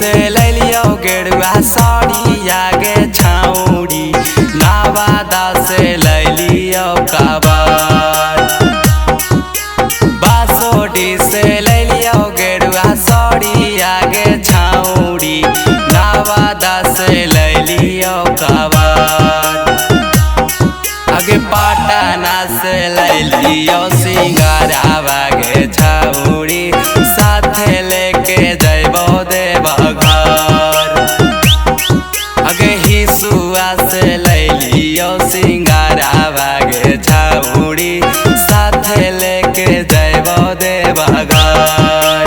से लैलियो गेरुआ साड़ी आगे छाउड़ी, नवादा से लैलियो काबर। बासोडी से लैलियो गेरुआ साड़ी आगे छाउड़ी, नवादा से लैलियो काबर। आगे पटना से लैलियो सिंगारावा गे छाउड़ी, साथे लेके जइबो देवघर। आगे हिसुआ से लैलियो सिंगारावा गे छाउड़ी, साथे लेके जइबो देवघर।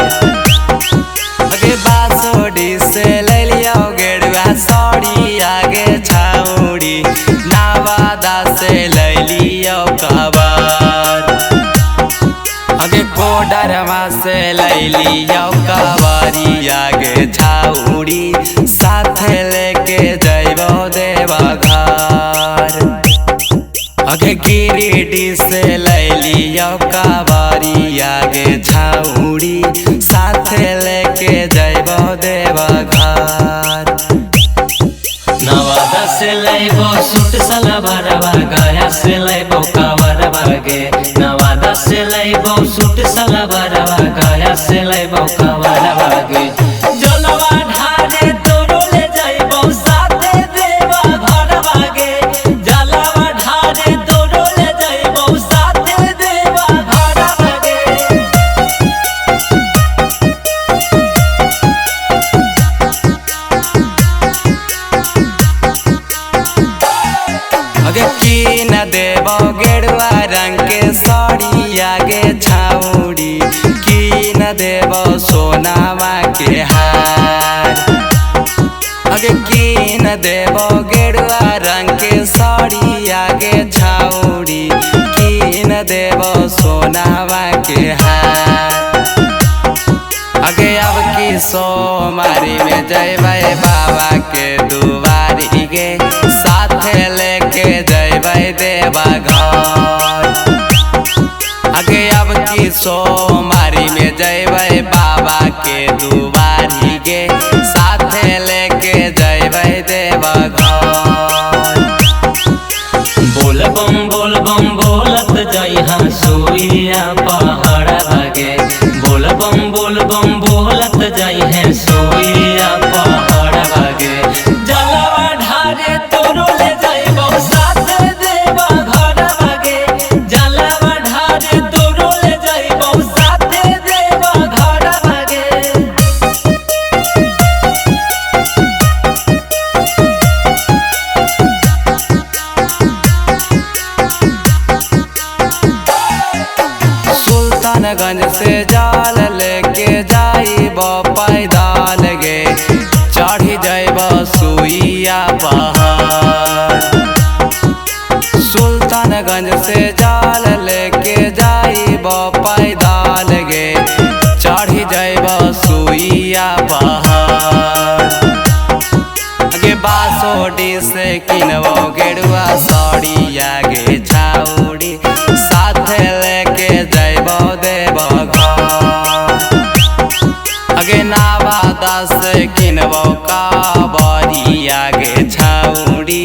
आगे बासोडी से लैलियो गेरुआ साड़ी आगे छाउड़ी, नवादा से लैलियो काबर। आगे कोडरमा से लैलियो कावरी आगे छाउड़ी, साथे लेके जइबो देवघर। आगे गिरिडीह से लैलियो कावरी आगे छाउड़ी, साथे लेके जइबो देवघर। नवादा से लैबो सूट सलवारवा, गया से लैबो कावरवा गे। नवादा से लैबो सूट सलवारवा, गया से लैबो कावरवा गे। जलवा ढारे तोरो ले जाइबो साथे देवा घरवा गे। जलवा ढारे तोरो ले जाइबो साथे देवा घरवा गे। आगे की न देबो गेरुआ रंग के साड़ी आगे छाउड़ी, की न देबो सोनामा के हार। आगे की न देबो गेरुआ रंग के साड़ी आगे छाउड़ी, की न देबो सोनामा के हार। आगे अब की सोमारी में जइबै बाबा के दुआरी गे, साथे लेके जइबै देवघर। आगे अब की सोमारी में जइबै बाबा के दुआरी गे, साथे लेके जइबै देवघर। बोल बम बोलत जइहा सोइया पहाड़वा गे। बोल बम बोलत जइहे सोइया पहाड़वा गे। जलवा ढारे तोरो ले जाइबो साथे देवा घरवा गे। जलवा ढारे तोरो ले जाइबो साथे देवा घरवा गे। सुल्तानगंज से जाल लेके जाइबो पैदल गे, चढ़ी जइबो सुइया पहाड़। सुल्तानगंज से जाल लेके जाइबो पैदल गे, चढ़ी जइबो सुइया पहाड़। आगे बासोडी से किनबो गेरुआ साड़ी आगे छाउड़ी, साथे लेके जइबो देवघर। आगे नवादा से किनबो कावरी आगे छाउड़ी,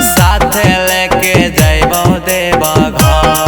साथे लेके जइबो देवघर।